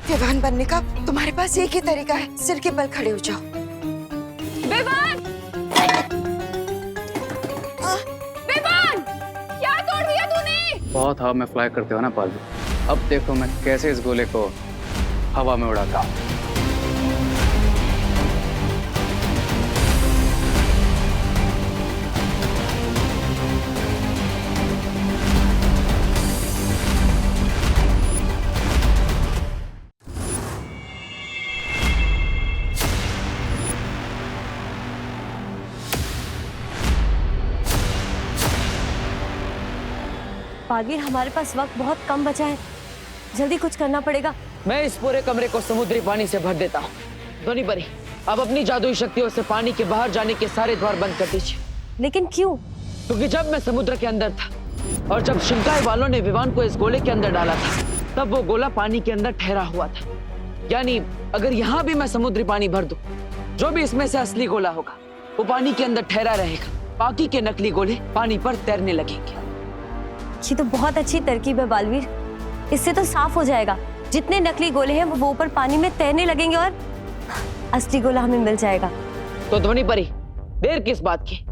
विवान बनने का तुम्हारे पास एक ही तरीका है, सिर के बल खड़े हो जाओ। विवान! विवान! क्या तोड़ दिया तूने? बहुत हवा में फ्लाई करते हो ना पालू। अब देखो मैं कैसे इस गोले को हवा में उड़ाता हूँ। बालवीर, हमारे पास वक्त बहुत कम बचा है, जल्दी कुछ करना पड़ेगा। मैं इस पूरे कमरे को समुद्री पानी से भर देता हूँ। ध्वनि परी, अब अपनी जादुई शक्तियों से पानी के बाहर जाने के सारे द्वार बंद कर दीजिए। लेकिन क्यों? क्योंकि जब मैं समुद्र के अंदर था और जब शिंकाई वालों ने विवान को इस गोले के अंदर डाला था, तब वो गोला पानी के अंदर ठहरा हुआ था। यानी अगर यहाँ भी मैं समुद्री पानी भर दूं, जो भी इसमें से असली गोला होगा वो पानी के अंदर ठहरा रहेगा, बाकी के नकली गोले पानी पर तैरने लगेंगे। ये तो बहुत अच्छी तरकीब है बालवीर, इससे तो साफ हो जाएगा जितने नकली गोले हैं वो ऊपर पानी में तैरने लगेंगे और असली गोला हमें मिल जाएगा। तो ध्वनि परी, देर किस बात की?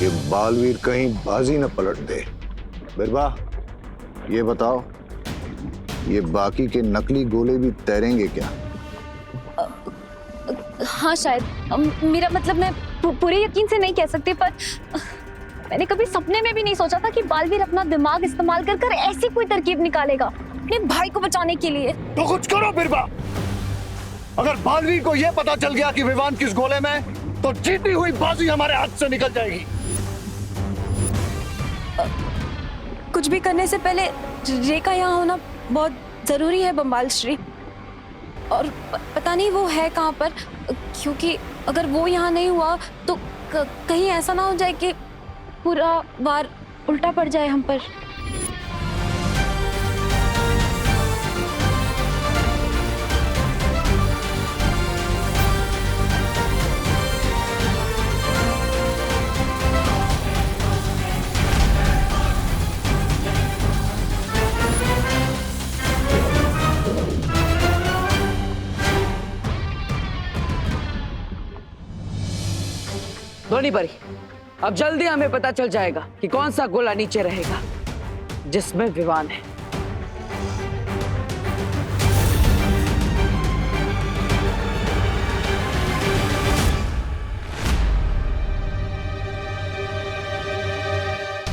ये बालवीर कहीं बाजी न पलट दे। बिरबा, ये बताओ, ये बाकी के नकली गोले भी तैरेंगे क्या? हाँ शायद, मेरा मतलब मैं पूरे यकीन से नहीं कह सकती, पर मैंने कभी सपने में भी नहीं सोचा था कि बालवीर अपना दिमाग इस्तेमाल कर कर ऐसी कोई तरकीब निकालेगा अपने भाई को बचाने के लिए। तो कुछ करो बिरबा। अगर बालवीर को यह पता चल गया कि विवान किस गोले में, तो जीती हुई बाजी हमारे हाथ से निकल जाएगी। कुछ भी करने से पहले रेखा यहाँ होना बहुत जरूरी है बम्बाल श्री, और पता नहीं वो है कहाँ पर, क्योंकि अगर वो यहाँ नहीं हुआ तो कहीं ऐसा ना हो जाए कि पूरा वार उल्टा पड़ जाए हम पर। ध्वनि परी, अब जल्दी हमें पता चल जाएगा कि कौन सा गोला नीचे रहेगा जिसमें विवान है।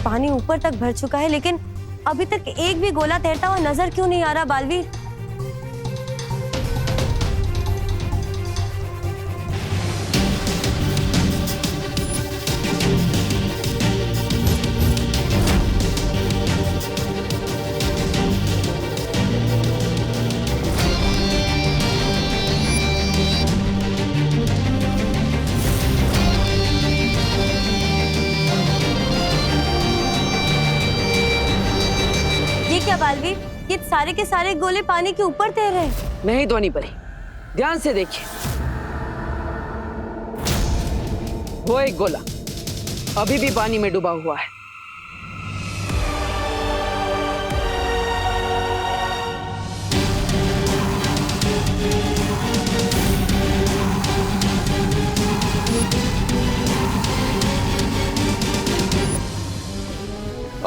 पानी ऊपर तक भर चुका है, लेकिन अभी तक एक भी गोला तैरता हुआ नजर क्यों नहीं आ रहा बालवीर? क्या बालवीर, ये सारे के सारे गोले पानी के ऊपर तैर रहे हैं? नहीं ध्वनि परी, ध्यान से देखिए, वो एक गोला अभी भी पानी में डूबा हुआ है।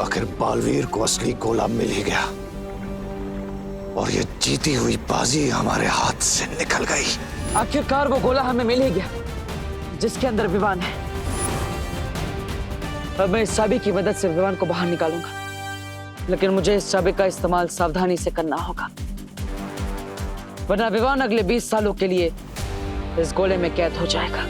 आखिर बालवीर को असली गोला मिल ही गया और ये जीती हुई बाजी हमारे हाथ से निकल गई। आखिरकार वो गोला हमें मिल ही गया जिसके अंदर विवान है। अब मैं इस चाबी की मदद से विवान को बाहर निकालूंगा, लेकिन मुझे इस चाबी का इस्तेमाल सावधानी से करना होगा, वरना विवान अगले 20 सालों के लिए इस गोले में कैद हो जाएगा।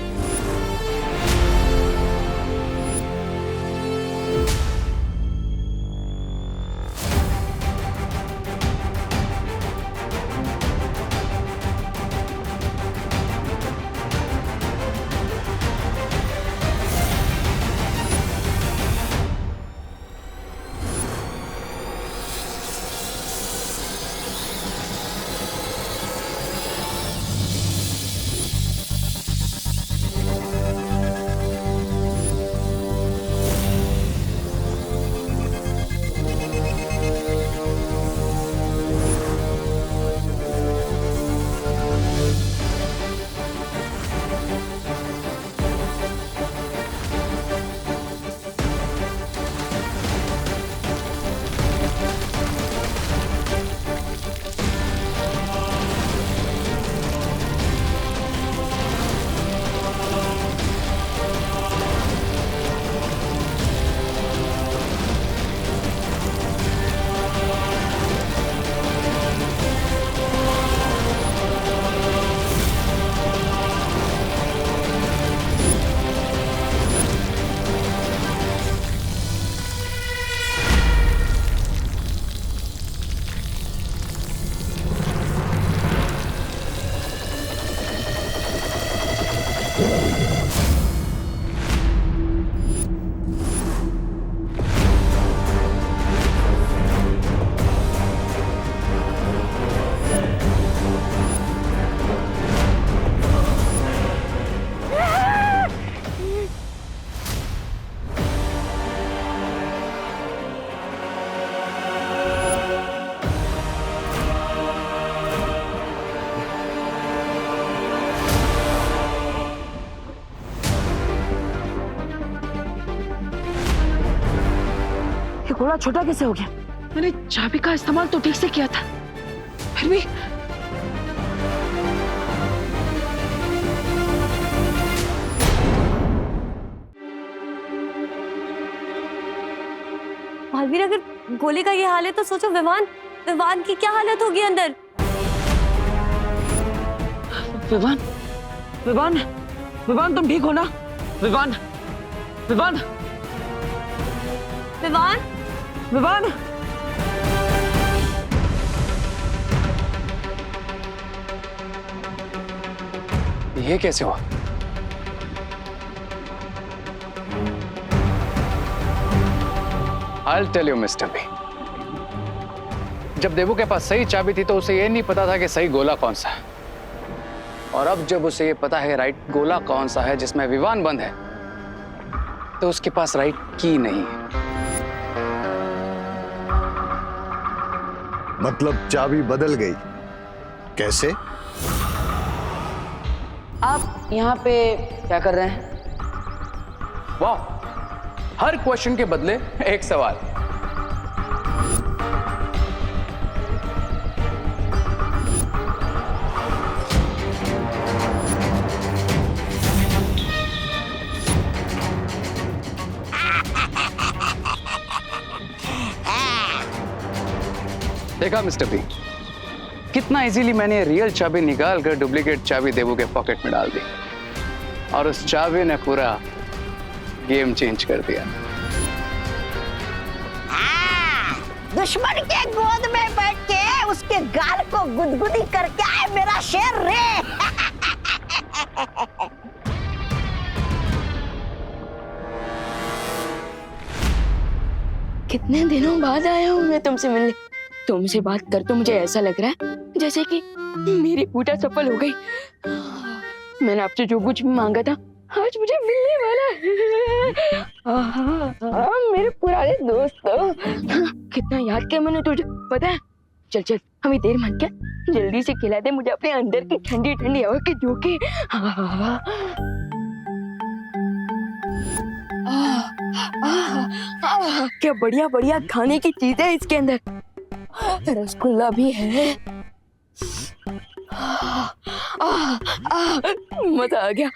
गोला छोटा कैसे हो गया? मैंने चाबी का इस्तेमाल तो ठीक से किया था, फिर भी। बालवीर, अगर गोले का ये हाल है तो सोचो विवान विवान की क्या हालत होगी अंदर। विवान, विवान, विवान तुम ठीक हो ना? विवान, विवान, विवान, विवान। ये कैसे हुआ? I'll tell you, Mr. B. जब देवू के पास सही चाबी थी तो उसे ये नहीं पता था कि सही गोला कौन सा है, और अब जब उसे ये पता है राइट गोला कौन सा है जिसमें विवान बंद है, तो उसके पास राइट की नहीं है। मतलब चाबी बदल गई? कैसे? आप यहाँ पे क्या कर रहे हैं? वाह, हर क्वेश्चन के बदले एक सवाल। देखा मिस्टर बी, कितना इजीली मैंने रियल चाबी निकाल कर डुप्लीकेट चाबी देवू के पॉकेट में डाल दी, और उस चाबी ने पूरा गेम चेंज कर दिया। दुश्मन के गोद में बैठ के उसके गाल को गुदगुदी करके आए मेरा शेर रे। कितने दिनों बाद आया हूँ मैं तुमसे मिलने। तुमसे बात कर तो मुझे ऐसा लग रहा है जैसे कि मेरी पूजा सफल हो गई। मैंने आपसे जो कुछ मांगा था आज मुझे मिलने वाला है। मेरे पुराने दोस्त, कितना याद किया मैंने तुझे, पता है? चल चल, हमें देर मत क्या, जल्दी से खिला दे मुझे अपने अंदर की ठंडी ठंडी हवा के झोंके। क्या बढ़िया बढ़िया खाने की चीजें है इसके अंदर। रसगुल्ला भी है। मजा आ गया।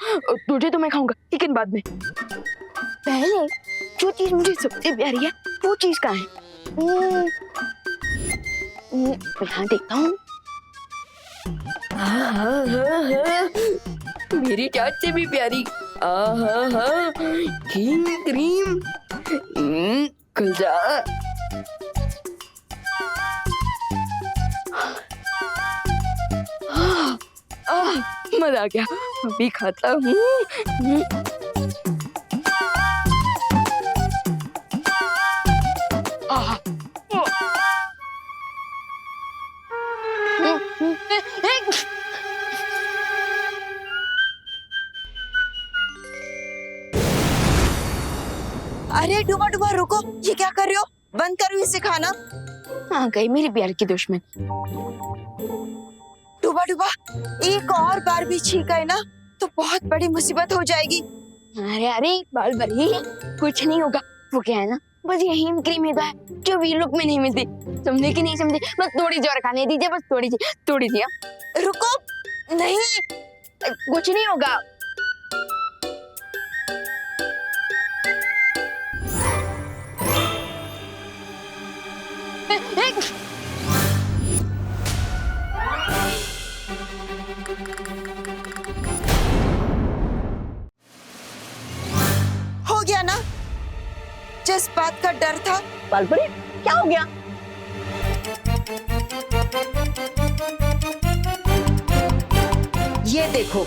तुझे तो मैं खाऊंगा, लेकिन बाद में। पहले जो चीज मुझे सबसे प्यारी है वो चीज कहाँ है? यहाँ देखता हूँ। मेरी चाट से भी प्यारी। Cream cream. खुल जा। मजा आ गया, अभी खाता हूँ। अरे डूबा डूबा रुको, ये क्या कर रहे हो? बंद करो इसे खाना। आ गई मेरी प्यार की दुश्मन। डूबा डूबा, एक और बार भी छींक गए ना तो बहुत बड़ी मुसीबत हो जाएगी। अरे अरे बाल बड़ी, कुछ नहीं होगा। वो क्या है ना, बस ये हीम क्रीम है जो वी लुक में नहीं मिलती। समझे कि नहीं समझे? बस थोड़ी सी और खाने दीजिए, बस थोड़ी सी। रुको, नहीं कुछ नहीं होगा। हो गया ना जिस बात का डर था। बालपरी, क्या हो गया? ये देखो।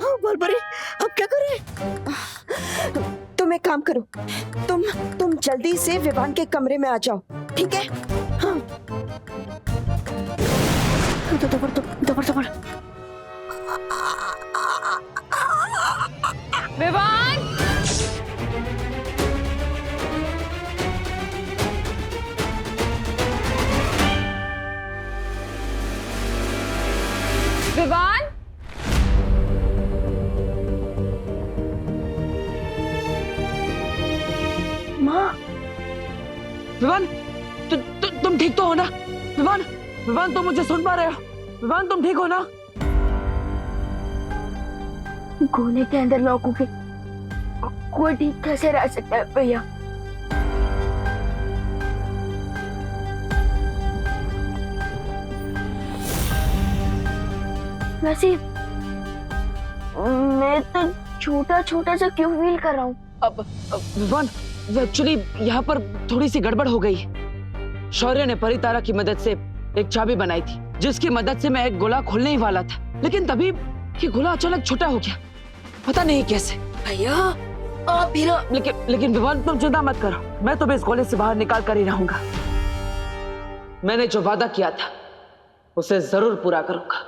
हाँ बालपरी, अब क्या करें? तुम एक काम करो, तुम जल्दी से विवान के कमरे में आ जाओ, ठीक है? हाँ। दबर। विवान, विवान, माँ, विवान, तुम ठीक तो हो ना? विवान, विवान तुम मुझे सुन पा रहे हो? विवान तुम ठीक हो ना? गोले के अंदर लॉक होके कोई ठीक कैसे रह सकता है भैया? वैसे मैं तो छोटा छोटा सा क्यों फील कर रहा हूँ? अब विवान, एक्चुअली यहाँ पर थोड़ी सी गड़बड़ हो गई। शौर्य ने परितारा की मदद से एक चाबी बनाई थी, जिसकी मदद से मैं एक गोला खोलने ही वाला था, लेकिन तभी ये गोला अचानक छोटा हो गया, पता नहीं कैसे। भैया आप भी ना। लेकिन विवान तुम चिंता मत करो, मैं तुम्हें इस गोले से बाहर निकाल कर ही रहूंगा। मैंने जो वादा किया था उसे जरूर पूरा करूंगा।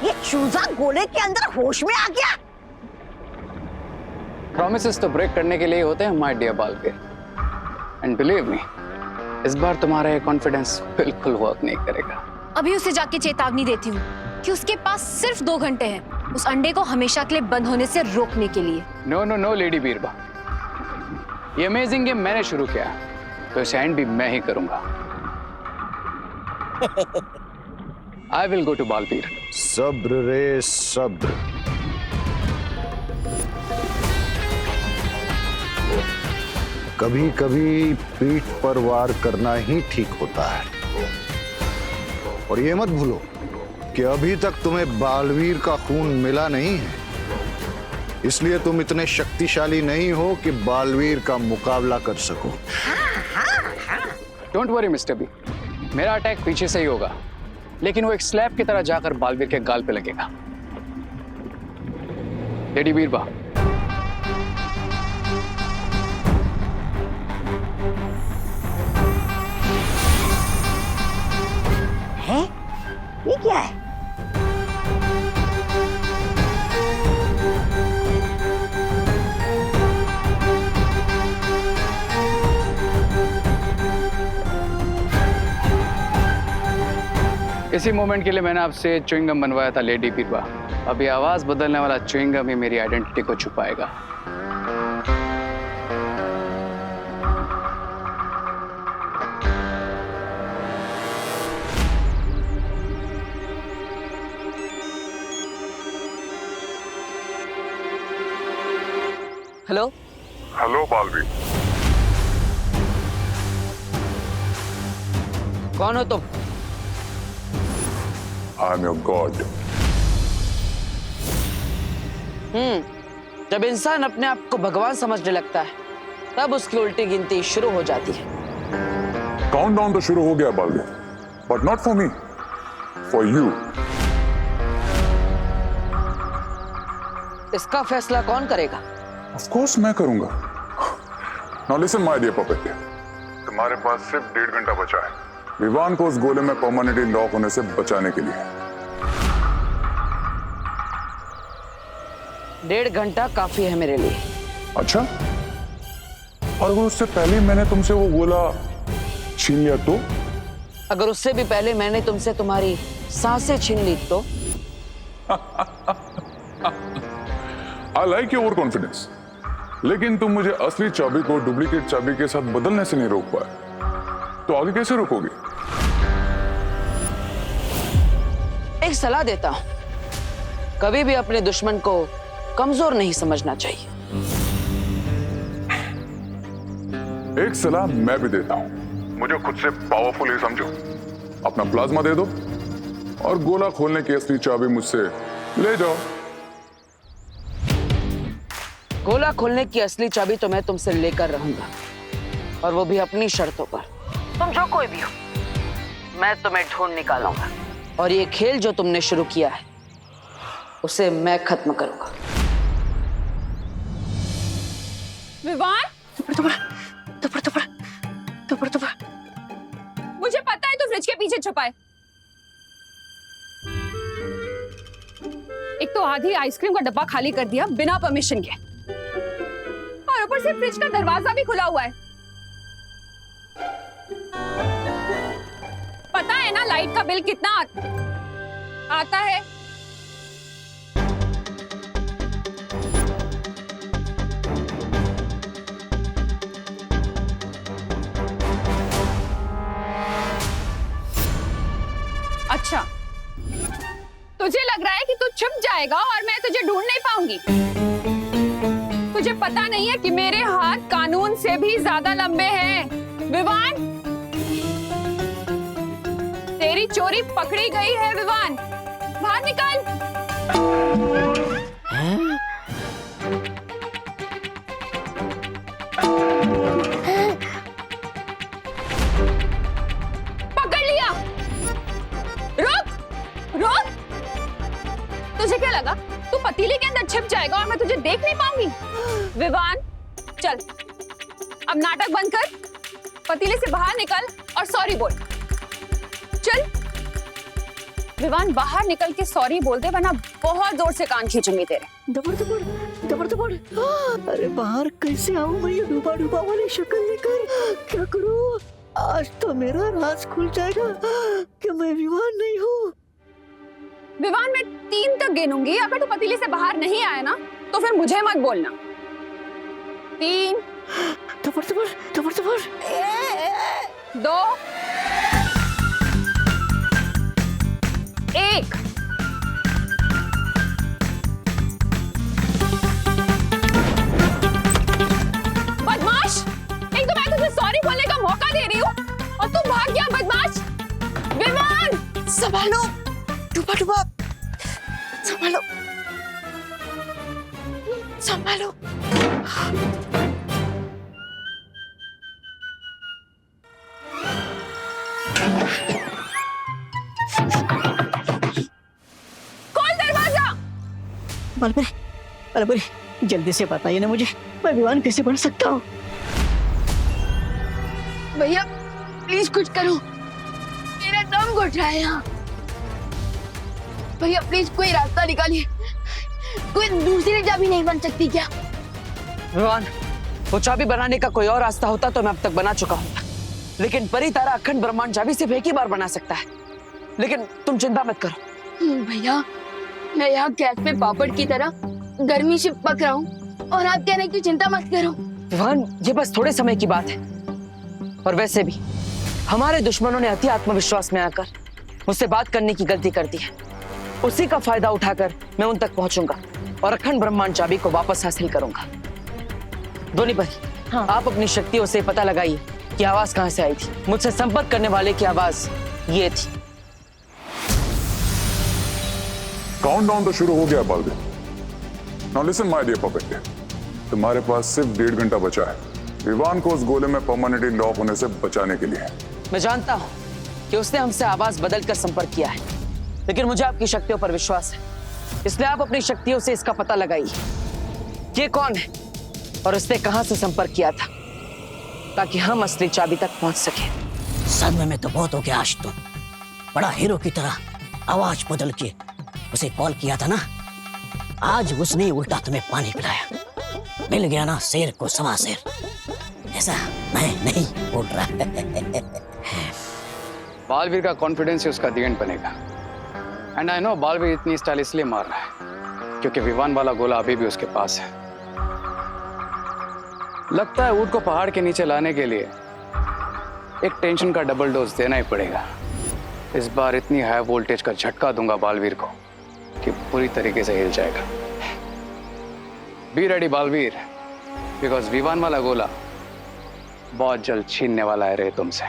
ये चूजा गोले के अंदर होश में आ गया। प्रॉमिसेस तो ब्रेक करने के लिए होते हैं my dear Baalveer, and believe me, इस बार तुम्हारा ये कॉन्फिडेंस बिल्कुल वर्क नहीं करेगा। अभी उसे जाके चेतावनी देती हूँ कि उसके पास सिर्फ 2 घंटे हैं उस अंडे को हमेशा के लिए बंद होने से रोकने के लिए। नो नो नो लेडी बीरबा, ये अमेजिंग गेम मैंने शुरू किया, तो इसे एंड भी मैं ही करूंगा। I will go to Baalveer. सब्र रे सब्र। कभी कभी पीठ पर वार करना ही ठीक होता है। और ये मत भूलो कि अभी तक तुम्हें बालवीर का खून मिला नहीं है, इसलिए तुम इतने शक्तिशाली नहीं हो कि बालवीर का मुकाबला कर सको। डोंट वरी मिस्टर बी, मेरा अटैक पीछे से ही होगा, लेकिन वो एक स्लैब की तरह जाकर बालवीर के गाल पे लगेगा। लेडी बीरबा, है? ये क्या है? इसी मोमेंट के लिए मैंने आपसे च्युइंगम बनवाया था लेडी बीरबा। अभी आवाज बदलने वाला च्युइंगम ही मेरी आइडेंटिटी को छुपाएगा। हेलो हेलो बालवीर, कौन हो तुम? I am your God. जब इंसान अपने आप को भगवान समझने लगता है, तब उसकी उल्टी गिनती शुरू हो जाती है। काउंटडाउन तो शुरू हो गया Baalveer, but not for me, for you. इसका फैसला कौन करेगा? ऑफ कोर्स मैं करूंगा। Now listen my dear puppet, तुम्हारे पास सिर्फ 1.5 घंटा बचा है विवान को उस गोले में परमानेंटली लॉक होने से बचाने के लिए। 1.5 घंटा काफी है मेरे लिए। अच्छा, और अगर उससे पहले मैंने तुमसे वो गोला छीन लिया तो? अगर उससे भी पहले मैंने तुमसे तुम्हारी सांसें छीन ली तो? I like your over confidence, लेकिन तुम मुझे असली चाबी को डुप्लीकेट चाबी के साथ बदलने से नहीं रोक पाए, तो आगे कैसे रोकोगे? एक सलाह देता हूं, कभी भी अपने दुश्मन को कमजोर नहीं समझना चाहिए। एक सलाह मैं भी देता हूं, मुझे खुद से पावरफुल ही समझो। अपना प्लाज्मा दे दो और गोला खोलने की असली चाबी मुझसे ले जाओ। गोला खोलने की असली चाबी तो मैं तुमसे लेकर रहूंगा, और वो भी अपनी शर्तों पर। तुम जो कोई भी हो, मैं तुम्हें ढूंढ निकालूंगा, और ये खेल जो तुमने शुरू किया है उसे मैं खत्म करूंगा। विवान, मुझे पता है तू फ्रिज के पीछे छुपा है। एक तो आधी आइसक्रीम का डब्बा खाली कर दिया बिना परमिशन के, और ऊपर से फ्रिज का दरवाजा भी खुला हुआ है। पता है ना लाइट का बिल कितना आता है? अच्छा, तुझे लग रहा है कि तू छुप जाएगा और मैं तुझे ढूंढ नहीं पाऊंगी। तुझे पता नहीं है कि मेरे हाथ कानून से भी ज्यादा लंबे हैं। विवान, तेरी चोरी पकड़ी गई है। विवान, बाहर निकल। पकड़ लिया। रुक रुक, तुझे क्या लगा तू पतीले के अंदर छिप जाएगा और मैं तुझे देख नहीं पाऊंगी? विवान, चल अब नाटक बंद कर, पतीले से बाहर निकल और सॉरी बोल। चल विवान, बाहर निकल के सॉरी बोल दे, वरना बहुत जोर से कान खींचूंगी तेरे। दबड़ दबड़ दबड़ दबड़। अरे बाहर कैसे आऊं मैं ये डूबा डूबा वाली शक्ल लेकर? क्या करूं? आज तो मेरा राज खुल जाएगा कि मैं विवान नहीं हूँ। विवान, मैं 3 तक गिनूंगी, अगर तू पतीले से बाहर नहीं आया ना तो फिर मुझे मत बोलना। 3, दबड़ दबड़ दबड़ दबड़। 2, 1। बदमाश, एक तो मैं तुझे सॉरी बोलने का मौका दे रही हूँ और तू भाग गया। बदमाश। विवान, संभालो, डूबा डूबा, संभालो संभालो। खोल दरवाजा। बालपुरी, बालपुरी, जल्दी से बताइए ना मुझे, मैं विवान कैसे बन सकता हूँ? भैया प्लीज कुछ करो, मेरा दम घुट रहा है यहाँ। भैया प्लीज कोई रास्ता निकालिए, कोई दूसरी चाबी नहीं बन सकती क्या? विवान, वो चाबी बनाने का कोई और रास्ता होता तो मैं अब तक बना चुका हूँ, लेकिन परी तारा अखंड ब्रह्मांड चाबी सिर्फ एक ही बार बना सकता है। लेकिन तुम चिंता मत करो। भैया, मैं यहाँ गैस पे पापड़ की तरह गर्मी से पक रहा हूँ और आप कह रहे हैं कि चिंता मत करो। विवान, ये बस थोड़े समय की बात है, और वैसे भी हमारे दुश्मनों ने अति आत्मविश्वास में आकर मुझसे बात करने की गलती कर दी है। उसी का फायदा उठाकर मैं उन तक पहुंचूंगा और अखंड ब्रह्मांड चाबी को वापस हासिल करूंगा। ध्वनि परी, हाँ। आप अपनी शक्तियों से पता लगाइए कि आवाज कहां से आई थी। मुझसे संपर्क करने वाले की आवाज ये थी। काउंटडाउन तो शुरू हो गया Baalveer. Now listen my dear puppet, तुम्हारे पास सिर्फ 1.5 घंटा बचा है विवान को उस गोले में परमानेंटली लॉक होने से बचाने के लिए। मैं जानता हूं कि उसने हमसे आवाज बदलकर संपर्क किया है, लेकिन मुझे आपकी शक्तियों पर विश्वास है, इसलिए आप अपनी शक्तियों से इसका पता लगाइए ये कौन है और उसने कहां से संपर्क किया था, ताकि हम असली चाबी तक पहुंच सके। सदमे में तो बहुत हो गया आज तो। बड़ा हीरो की तरह आवाज बदल के उसे कॉल किया था ना, आज उसने उल्टा तुम्हें पानी पिलाया। मिल गया ना शेर को सवा शेर, ऐसा मैं नहीं बोल रहा। बालवीर का कॉन्फिडेंस ही उसका दी एंड बनेगा। एंड आई नो बालवीर इतनी स्टाइल इसलिए मार रहा है क्योंकि विवान वाला गोला अभी भी उसके पास है। लगता है ऊँट को पहाड़ के नीचे लाने के लिए एक टेंशन का डबल डोज देना ही पड़ेगा। इस बार इतनी हाई वोल्टेज का झटका दूंगा बालवीर को कि पूरी तरीके से हिल जाएगा। Be ready Baalveer, because Vivaan वाला गोला बहुत जल्द छीनने वाला है रे तुमसे।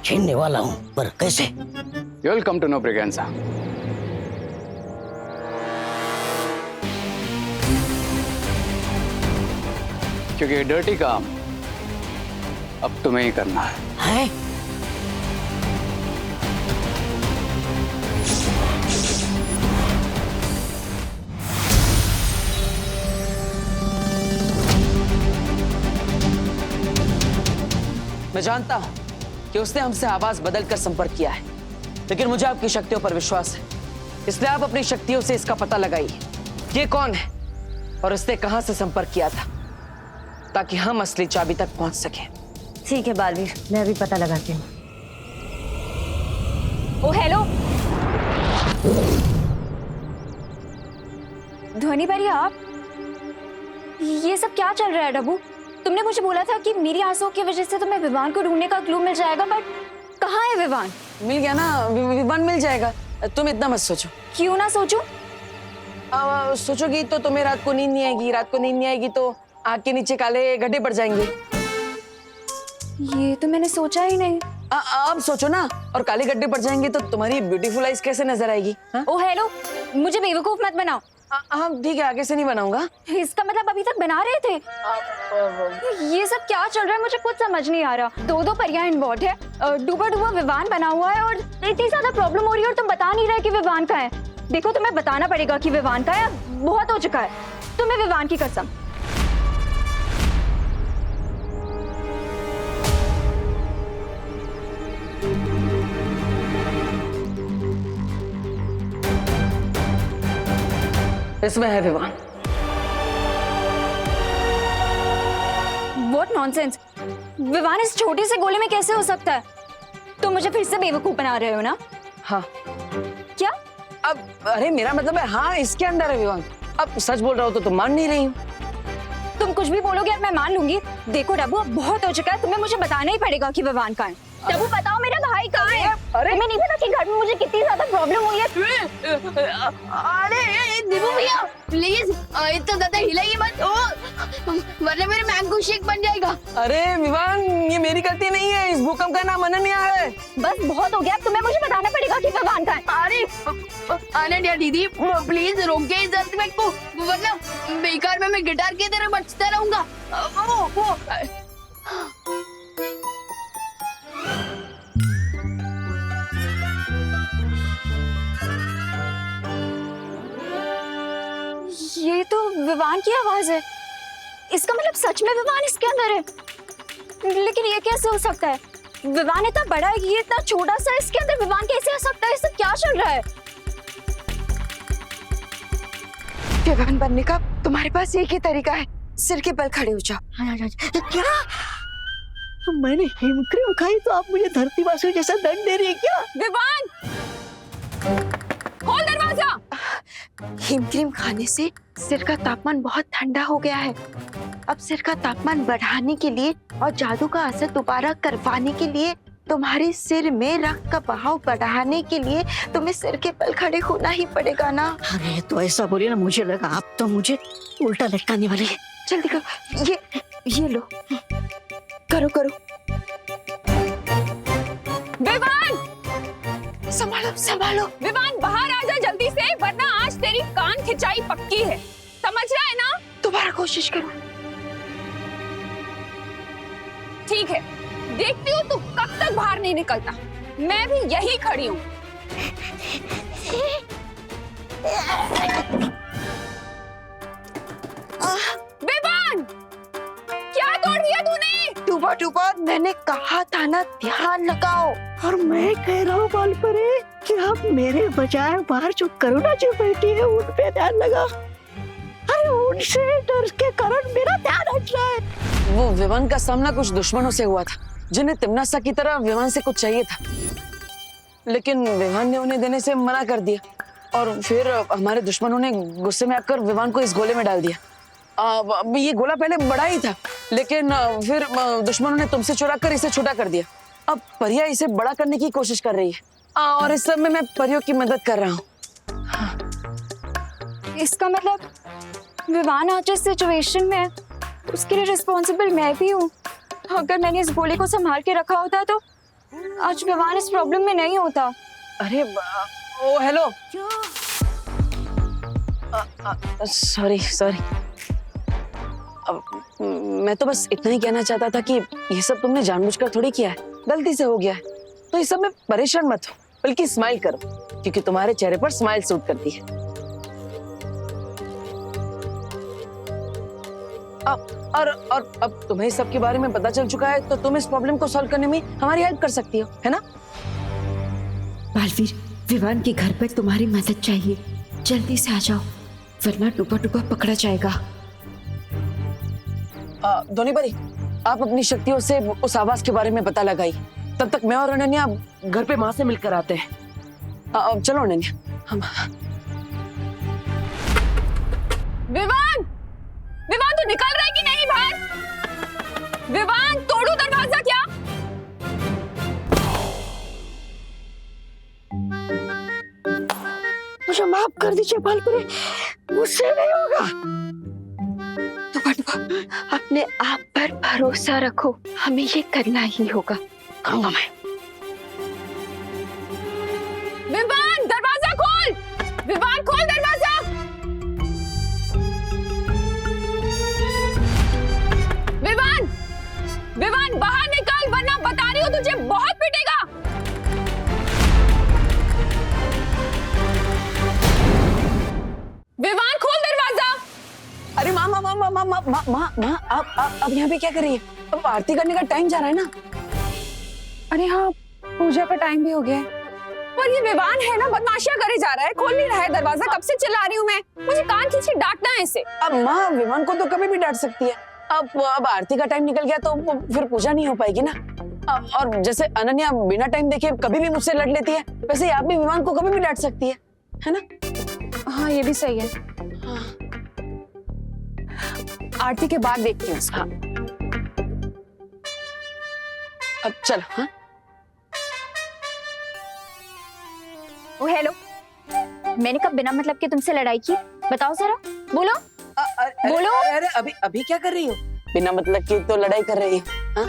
छीनने वाला हूं, पर कैसे? You will come to know, Braganza. क्योंकि ये डर्टी काम अब तुम्हें ही करना है। मैं जानता हूं कि उसने हमसे आवाज बदलकर संपर्क किया है, लेकिन मुझे आपकी शक्तियों पर विश्वास है, इसलिए आप अपनी शक्तियों से इसका पता लगाइए ये कौन है और उसने कहां से संपर्क किया था, ताकि हम असली चाबी तक पहुंच सके। ठीक है बालवीर, मैं अभी पता लगाती हूँ। ओ हेलो ध्वनि परी, आप ये सब क्या चल रहा है? डब्बू तुमने मुझे बोला था कि मेरी आंसुओं की वजह से तुम्हें विवान को ढूंढने का क्लू मिल जाएगा, बट कहाँ है विवान? मिल गया ना, विवान मिल जाएगा, तुम इतना मत सोचो। क्यों ना सोचूं? सोचोगी तो तुम्हें रात को नींद नहीं आएगी, रात को नींद नहीं आएगी तो आँख के नीचे काले गड्ढे पड़ जाएंगे। ये तो मैंने सोचा ही नहीं। अब सोचो ना, और काले गड्ढे पड़ जाएंगे तो तुम्हारी ब्यूटीफुल आइज कैसे नजर आएगी? ओ हेलो, मुझे बेवकूफ मत बनाओ। हाँ ठीक है, आगे से नहीं बनाऊंगा। इसका मतलब अभी तक बना रहे थे? ये सब क्या चल रहा है, मुझे कुछ समझ नहीं आ रहा। दो परियां इन्वॉल्व है, डूबा डूबा विवान बना हुआ है और इतनी ज्यादा प्रॉब्लम हो रही है और तुम बता नहीं रहे कि विवान का है। देखो तुम्हें बताना पड़ेगा कि विवान का है, बहुत हो चुका है। तुम्हें विवान की कसम। इसमें है विवान। What nonsense! विवान इस छोटे से गोले में कैसे हो सकता है? तुम मुझे फिर से बेवकूफ बना रहे हो ना? हाँ। क्या? अब अरे मेरा मतलब है हाँ, इसके अंदर है विवान। अब सच बोल रहा हो तो तुम मान नहीं रही हो। तुम कुछ भी बोलोगे और मैं मान लूंगी। देखो डब्बू, अब बहुत हो चुका है, तुम्हें मुझे बताना ही पड़ेगा कि विवान कहाँ है। डब्बू बताओ, मेरा भाई कहाँ है? अरे तुम्हें नहीं पता कि घर में मुझे कितनी ज्यादा प्रॉब्लम हुई है? अरे दीपू भैया प्लीज इतना ज्यादा हिलाइए मत, वरना मेरे मैंगो शेक बन जाएगा। अरे विवान, ये मेरी गलती नहीं है, इस भूकंप का नाम अनन्या है। बस बहुत हो गया, अब तुम्हें मुझे बताना पड़ेगा कि विवान कहाँ है। अरे अनन्या दीदी प्लीज रोके इस अर्थक्वेक को, वरना बेकार में मैं गिटार की तरह बजता रहूंगा। वो ये तो विवान की आवाज है। इसका मतलब सच में विवान इसके अंदर है। लेकिन ये कैसे हो सकता है? विवान इतना बड़ा है, ये इतना छोटा सा, इसके अंदर विवान कैसे आ सकता है? सब क्या चल रहा है? विवान बनने का तुम्हारे पास एक ही तरीका है, सिर के बल खड़े हो जाओ। क्या? मैंने हिमक्रीम खाई तो आप मुझे धरती वासियों जैसा दंड दे रही है क्या? विवान, खोल दरवाजा। हिमक्रीम खाने से सिर का तापमान बहुत ठंडा हो गया है। अब सिर का तापमान बढ़ाने के लिए और जादू का असर दोबारा करवाने के लिए, तुम्हारे सिर में रक्त का बहाव बढ़ाने के लिए तुम्हें सिर के बल खड़े होना ही पड़ेगा ना। अरे तो ऐसा बोलिए ना, मुझे लगा आप तो मुझे उल्टा लटकाने वाले हैं। जल्दी करो, ये लो, करो करो। विवान, संभालो संभालो। विवान बाहर आ जा जल्दी से, वरना आज तेरी कान खिंचाई पक्की है। समझ रहा है ना? दोबारा कोशिश करो। ठीक है, देखती हूँ तू कब तक बाहर नहीं निकलता। मैं भी यही खड़ी हूँ। विवान, क्या तोड़ दिया तूने? डूबा डूबा, मैंने कहा था ना ध्यान लगाओ। और मैं कह रहा हूँ बालपरे कि आप मेरे बजाय बाहर जो करुणा जी बैठी है उन पे ध्यान लगा। अरे उनसे डर के कारण मेरा ध्यान हट रहा है। वो विवान का सामना कुछ दुश्मनों से हुआ था, जिन्हें तिम्नासा की तरह विवान से कुछ चाहिए था, लेकिन विवान ने उन्हें देने से मना कर दिया। और फिर हमारे दुश्मनों ने गुस्से में आकर विवान को इस गोले में डाल दिया। ये गोला पहले बड़ा ही था, लेकिन फिर दुश्मनों ने तुमसे चुरा कर इसे छोटा कर दिया। अब परिया इसे बड़ा करने की कोशिश कर रही है और इस सब में मैं परियों की मदद कर रहा हूँ। इसका मतलब विवान आज जिस सिचुएशन में है उसके लिए रिस्पॉन्सिबल मैं भी हूँ। अगर मैंने इस गोले को संभाल के रखा होता तो आज विवान इस प्रॉब्लम में नहीं होता। अरे ओ हेलो, सॉरी सॉरी। मैं तो बस इतना ही कहना चाहता था कि ये सब तुमने जानबूझकर थोड़ी किया है, गलती से हो गया है। तो इस सब में परेशान मत हो, बल्कि स्माइल करो, क्योंकि तुम्हारे चेहरे पर स्माइल सूट करती है। और अब तुम्हें सब के बारे में पता चल चुका है, तो तुम इस प्रॉब्लम को सॉल्व करने में हमारी हेल्प कर सकती हो, है ना? बालवीर, विवान के घर पर तुम्हारी मदद चाहिए, जल्दी से आ जाओ, वरना डूबा डूबा पकड़ा जाएगा। धोनी परी, आप अपनी शक्तियों से उस आवाज के बारे में पता लगाई। तब तक मैं और अनन्या घर पे माँ से मिलकर आते हैं। चलो अनन्या, हम। विवान, विवान तू निकल रहा है कि नहीं बाहर? विवान, तोड़ू दरवाजा क्या? मुझे माफ कर दीजिए बालकुनी, मुझसे नहीं होगा। अपने आप पर भरोसा रखो, हमें ये करना ही होगा। करूंगा मैं। विवान, दरवाजा खोल! विवान, खोल दरवाजा! विवान, विवान बाहर निकल, वरना बता रही हूँ तुझे बहुत पिटेगा। विवान, खोल दरवाजा! अरे माँ माँ माँ माँ माँ माँ माँ माँ माँ, आप अब यहाँ पे क्या कर रही है? अब आरती करने का टाइम जा रहा है ना। अरे हाँ, पूजा का टाइम भी हो गया है। पर ये विवान है ना, बदमाशियां करे जा रहा है, खोल नहीं रहा है दरवाजा। कब से चिल्ला रही हूँ मैं, मुझे कान खींच के डांटना है इसे। अब माँ, विमान को तो कभी भी डांट सकती है। अब आरती का टाइम निकल गया तो फिर पूजा नहीं हो पाएगी ना। और जैसे अनन्या बिना टाइम देखे कभी भी मुझसे लड़ लेती है, वैसे ही आप भी विमान को कभी भी डांट सकती है ना? हाँ, ये भी सही है। आरती के बाद देखती हूँ। हाँ। अब चल। हाँ, ओ हेलो, मैंने कब बिना मतलब के तुमसे लड़ाई की? बताओ जरा, बोलो। बोलो। अरे अभी अभी क्या कर रही हो? बिना मतलब की तो लड़ाई कर रही है। हाँ?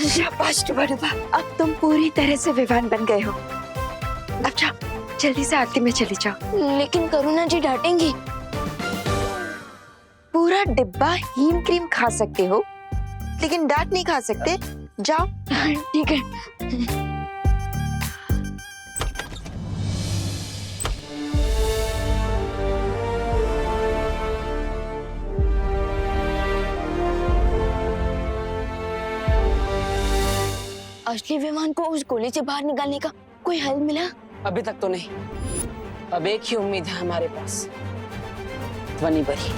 शाबाश बड़वा, अब तुम पूरी तरह से विवान बन गए हो। अब जाओ, जल्दी से आरती में चली जाओ। लेकिन करुणा जी डांटेंगी। पूरा डिब्बा हीम क्रीम खा सकते हो, लेकिन डांट नहीं खा सकते। जाओ। ठीक है। असली विमान को उस गोले से बाहर निकालने का कोई हल मिला? अभी तक तो नहीं। अब एक ही उम्मीद है हमारे पास, ध्वनि बरी।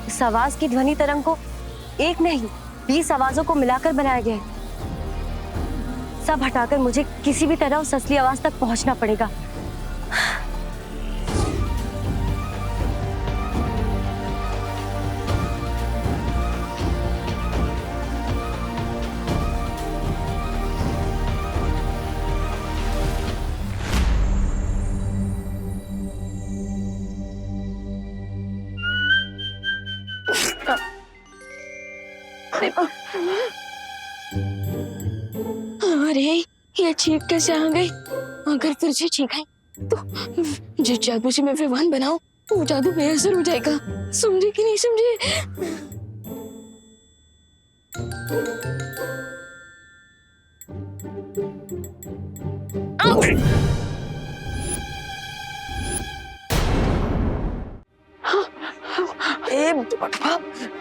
इस आवाज की ध्वनि तरंग को एक नहीं 20 आवाजों को मिलाकर बनाया गया है। सब हटाकर मुझे किसी भी तरह उस असली आवाज तक पहुंचना पड़ेगा। अरे ये चीख कैसे आ गई? अगर फिर से चीखाई तो जिस जादू से मैं विवान बनाऊं वो जादू बेअसर हो जाएगा। समझे कि नहीं समझे?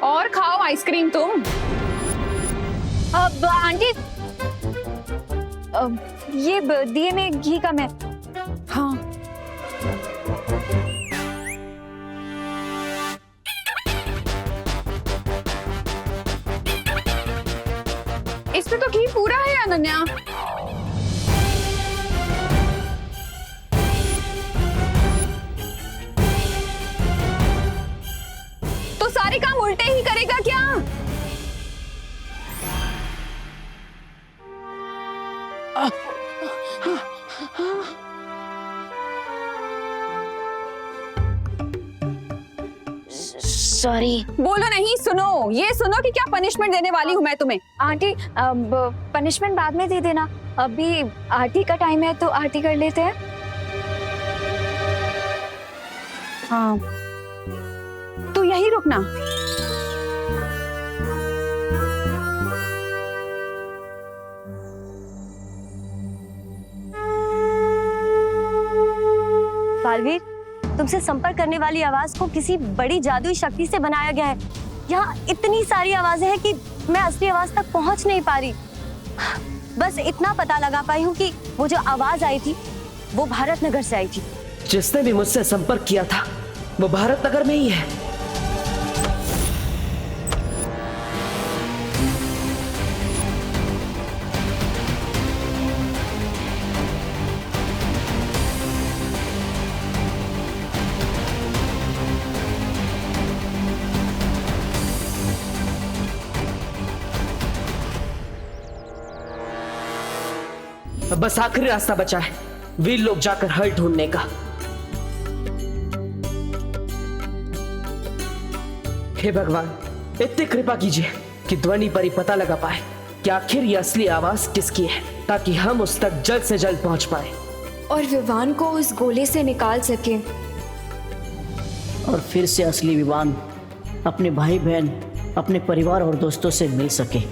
और खाओ आइसक्रीम तुम। अब आंटी, ये दिए में घी कम है। हाँ, इसमें तो घी पूरा है अनन्या। तो सारे काम उल्टे ही करेगा क्या? सॉरी। बोलो नहीं, सुनो। ये सुनो कि क्या पनिशमेंट देने वाली हूँ मैं तुम्हें। आंटी, अब पनिशमेंट बाद में दे देना, अभी आरती का टाइम है तो आरती कर लेते हैं। हाँ, तू यहीं रुकना। बालवीर, तुमसे संपर्क करने वाली आवाज को किसी बड़ी जादुई शक्ति से बनाया गया है। यहाँ इतनी सारी आवाजें हैं कि मैं असली आवाज तक पहुंच नहीं पा रही। बस इतना पता लगा पाई हूँ कि वो जो आवाज आई थी वो भारत नगर से आई थी। जिसने भी मुझसे संपर्क किया था वो भारत नगर में ही है। अब बस आखिरी रास्ता बचा है, वीर लोग जाकर हल ढूंढने का। हे भगवान, इतनी कृपा कीजिए कि ध्वनि पर ही पता लगा पाए कि आखिर ये असली आवाज किसकी है, ताकि हम उस तक जल्द से जल्द पहुंच पाए और विवान को उस गोले से निकाल सके। और फिर से असली विवान अपने भाई बहन, अपने परिवार और दोस्तों से मिल सके।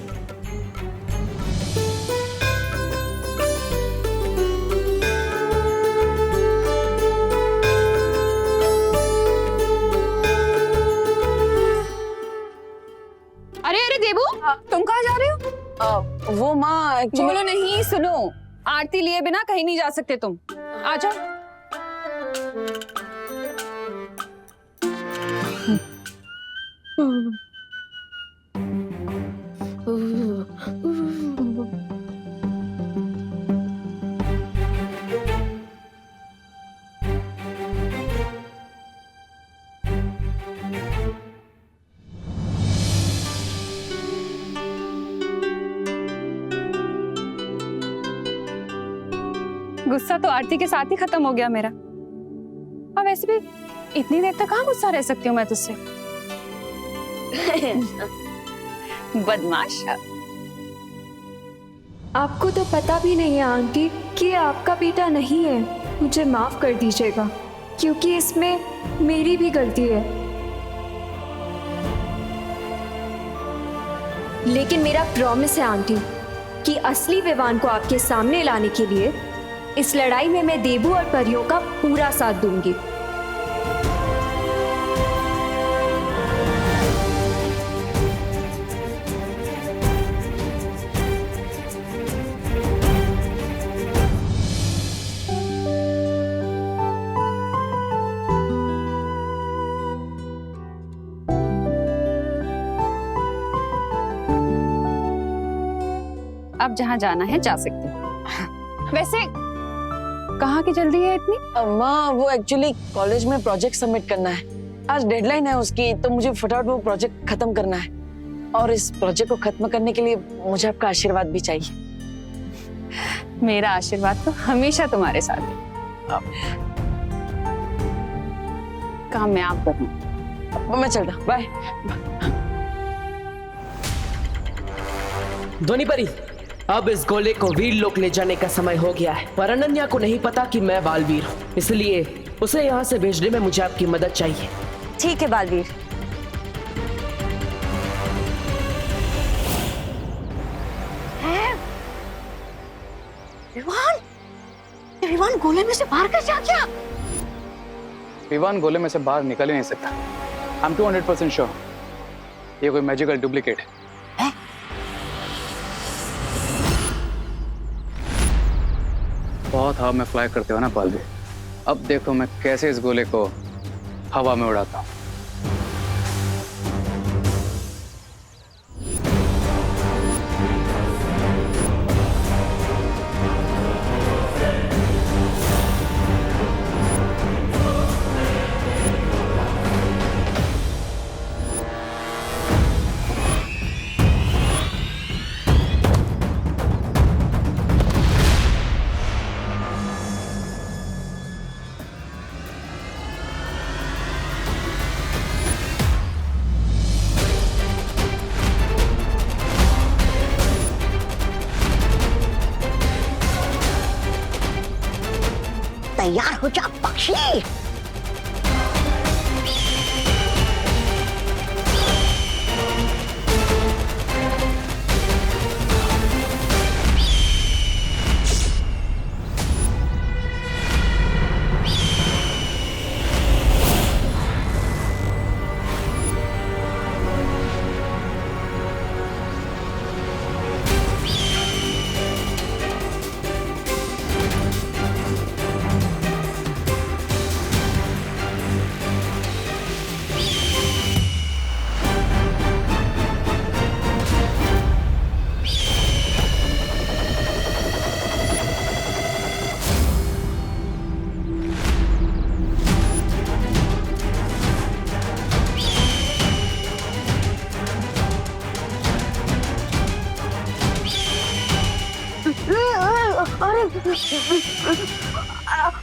अरे देबू, तुम कहाँ जा रहे हो? वो माँ बोलो नहीं, सुनो, आरती लिए बिना कहीं नहीं जा सकते तुम। आ जाओ। गुस्सा तो आरती के साथ ही खत्म हो गया मेरा। अब वैसे भी इतनी देर तक कहाँ गुस्सा रह सकती हूँ मैं तुझसे। बदमाश। आपको तो पता भी नहीं है आंटी कि ये आपका बेटा नहीं है। मुझे माफ कर दीजिएगा क्योंकि इसमें मेरी भी गलती है। लेकिन मेरा प्रॉमिस है आंटी कि असली विवान को आपके सामने लाने के लिए इस लड़ाई में मैं देबू और परियों का पूरा साथ दूंगी। अब जहाँ जाना है जा सकते हो। वैसे कहाँ की जल्दी है इतनी? माँ वो एक्चुअली कॉलेज में प्रोजेक्ट सबमिट करना है, आज डेडलाइन है उसकी, तो मुझे फटाफट वो प्रोजेक्ट खत्म करना है। और इस प्रोजेक्ट को खत्म करने के लिए मुझे आपका आशीर्वाद भी चाहिए। मेरा आशीर्वाद तो हमेशा तुम्हारे साथ है। काम मैं आप करूँ। मैं चलता, बाय। ध्वनि परी, अब इस गोले को वीर लोक ले जाने का समय हो गया है, पर अनन्या को नहीं पता कि मैं बालवीर हूँ, इसलिए उसे यहाँ से भेजने में मुझे आपकी मदद चाहिए। ठीक है बालवीर। विवान गोले में से बाहर कैसे आ गया? विवान गोले में से बाहर निकल ही नहीं सकता। आई एम 200% श्योर ये कोई मैजिकल डुप्लीकेट है। बहुत हवा में फ्लाई करते हो ना बालवीर, अब देखो मैं कैसे इस गोले को हवा में उड़ाता हूँ। तैयार हो जा पक्षी।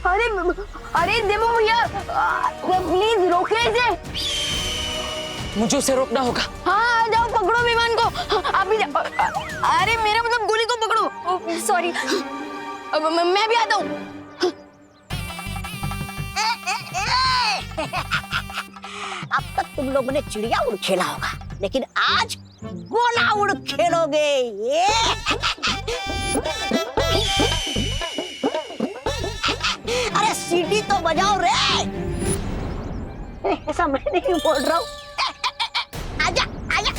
अरे अरे देवो भैया, प्लीज रोके इसे। मुझे उसे रोकना होगा। हाँ जाओ, पकड़ो विमान को। आप भी अरे मेरा मतलब गोली को पकड़ो। सॉरी, मैं भी आता हूँ। अब तक तुम लोगों ने चिड़िया उड़ खेला होगा, लेकिन आज गोला उड़ खेलोगे। ये अरे सीटी तो बजाओ रे। ऐसा मैं नहीं बोल रहा हूँ। आजा आजा।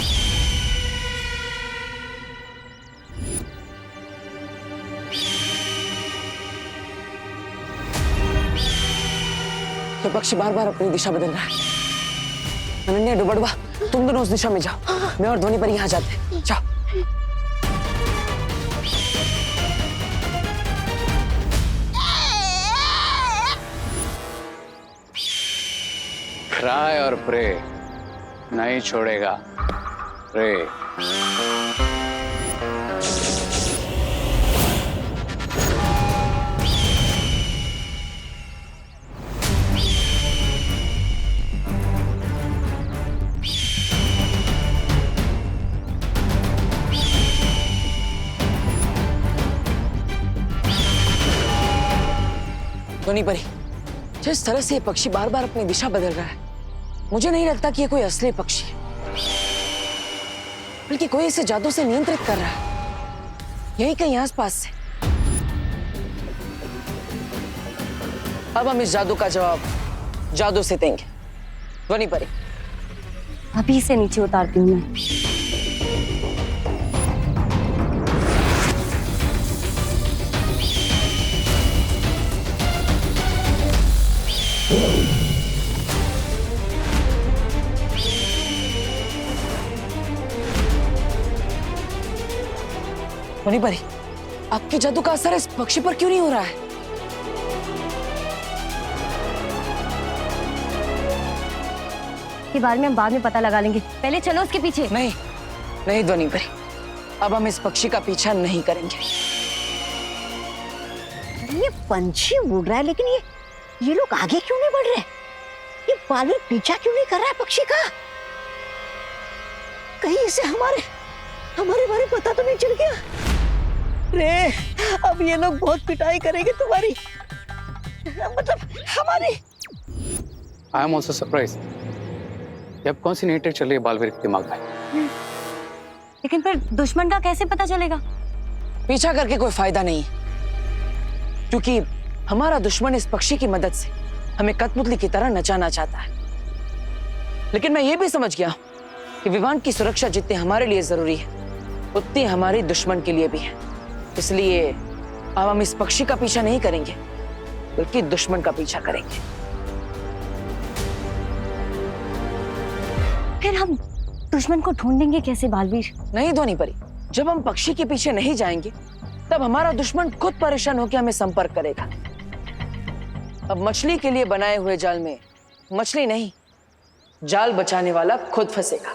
तो पक्षी बार बार अपनी दिशा बदल रहा है। अनन्या, डुबड़वा, तुम दोनों उस दिशा में जाओ, मैं और ध्वनि पर यहाँ जाते हैं। जाओ। क्राई और प्रे नहीं छोड़ेगा। प्रे। ध्वनि परी, जिस तरह से ये पक्षी बार बार अपनी दिशा बदल रहा है, मुझे नहीं लगता कि ये कोई असली पक्षी है, बल्कि कोई इसे जादू से नियंत्रित कर रहा है, यही कहीं आसपास से। अब हम इस जादू का जवाब जादू से देंगे। ध्वनि परी, अभी से नीचे उतारती हूँ मैं। ध्वनि परी, आपके जादू का असर इस पक्षी पर क्यों नहीं हो रहा है? के बारे में हम बाद में पता लगा लेंगे, पहले चलो उसके पीछे। नहीं नहीं ध्वनि परी, अब हम इस पक्षी का पीछा नहीं करेंगे। ये पंछी उड़ रहा है, लेकिन ये लोग आगे क्यों नहीं बढ़ रहे? ये बालू पीछा क्यों नहीं कर रहा है पक्षी का? कहीं इसे हमारे बारे में पता तो नहीं चल गया? रे, अब ये लोग बहुत पिटाई करेंगे तुम्हारी, मतलब हमारी। I am also surprise. अब कौन सी नई ट्रिक चल रही है बालवीर के दिमाग में? लेकिन फिर दुश्मन का कैसे पता चलेगा? पीछा करके कोई फायदा नहीं है, क्योंकि हमारा दुश्मन इस पक्षी की मदद से हमें कठपुतली की तरह नचाना चाहता है। लेकिन मैं ये भी समझ गया कि विवान की सुरक्षा जितनी हमारे लिए जरूरी है, उतनी हमारे दुश्मन के लिए भी है। इसलिए अब हम इस पक्षी का पीछा नहीं करेंगे, बल्कि दुश्मन का पीछा करेंगे। फिर हम दुश्मन को ढूंढेंगे कैसे बालवीर? नहीं ध्वनि परी, जब हम पक्षी के पीछे नहीं जाएंगे, तब हमारा दुश्मन खुद परेशान होकर हमें संपर्क करेगा। अब मछली के लिए बनाए हुए जाल में मछली नहीं, जाल बचाने वाला खुद फंसेगा।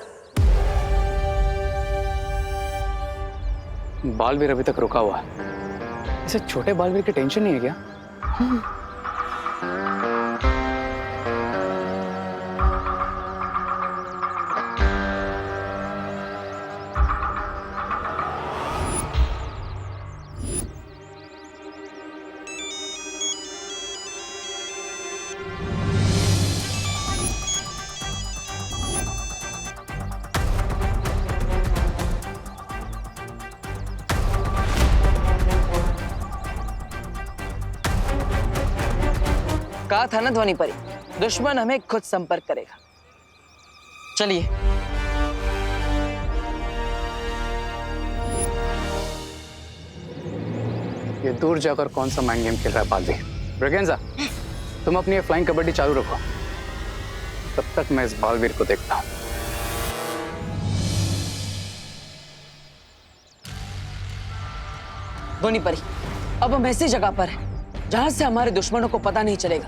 बालवीर अभी तक रुका हुआ है। इसे छोटे बालवीर की टेंशन नहीं है क्या? कहा था ना ध्वनि परी, दुश्मन हमें खुद संपर्क करेगा। चलिए। ये दूर जाकर कौन सा माइंड गेम खेल रहा है बालवीर? ब्रेगेंजा, तुम अपनी ये फ्लाइंग कबड्डी चालू रखो, तब तक मैं इस बालवीर को देखता हूं। ध्वनि परी, अब हम ऐसी जगह पर हैं जहां से हमारे दुश्मनों को पता नहीं चलेगा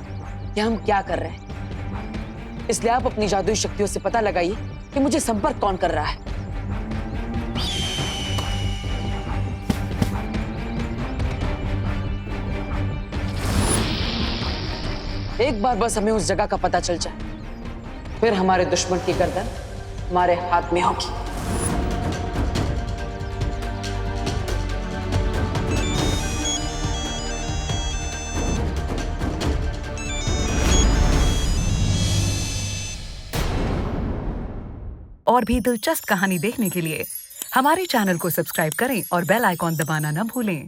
कि हम क्या कर रहे हैं। इसलिए आप अपनी जादुई शक्तियों से पता लगाइए कि मुझे संपर्क कौन कर रहा है। एक बार बस हमें उस जगह का पता चल जाए, फिर हमारे दुश्मन की गर्दन हमारे हाथ में होगी। और भी दिलचस्प कहानी देखने के लिए हमारे चैनल को सब्सक्राइब करें और बेल आइकॉन दबाना न भूलें।